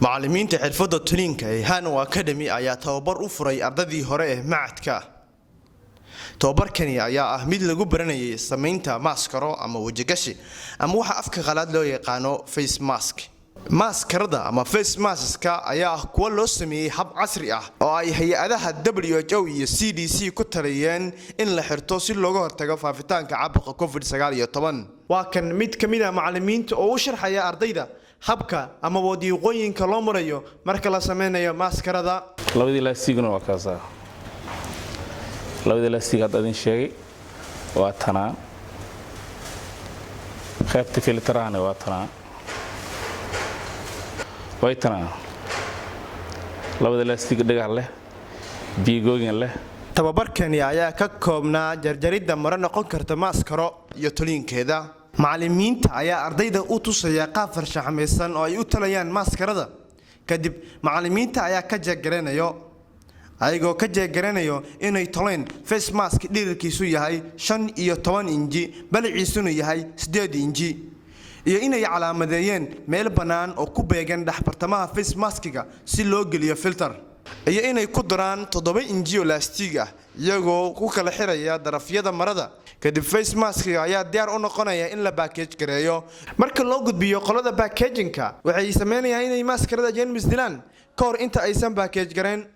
macallimiinta xirfadda tuninka ee Hano Academy ayaa tababar u furay ardadii hore ee macadka. Tababarkani ayaa ah mid lagu baranayay sameynta maskaro ama wajigashi ama waxa afka qalaad loo yaqaano face mask. Maskarada ama face mask-ka ayaa ah kuwa loo sameeyay hab casri ah oo ay hay'adaha WHO iyo CDC ku taliyeen in la xirto si looga hortago faafitaanka caabuqa COVID-19. Waa kan mid ka mid ah macallimiinta oo u sharxaya ardayda habka ama wadiiqooyinka loo marayo marka la sameynayo maskarada. labadii laastiguna waa kaasa. labadii laastig hadda idin sheegay waa tanaa. qaybta filteraana waa tanaa. way tanaa. labadii laastig dhagax leh biigooyin leh. Tababarkani ayaa ka koobnaa jarjaridda maro noqon karta maskaro iyo tulinkeeda. Macallimiinta ayaa ardayda u tusaya qaab farshaxanaysan oo ay u talayaan maskarada. Kadib macallimiinta ayaa ka ayagoo ka jeegaranayo inay toleen face mask dhererkiisu yahay 15 inji balciisuna yahay 8 inji iyo inay calaamadeeyeen meel banaan oo ku beegan dhaxbartamaha face mask-ga si loo geliyo filter iyo inay ku daraan 7 inji oo laastig ah iyagoo ku kala xiraya darafyada marada. Kadib face mask-ga ayaa diyaar u noqonaya in la package gareeyo. Marka loo gudbiyo qolada packaging-ka waxay sameynayaan inay maskarada jeermis dilaan ka hor inta aysan package gareyn.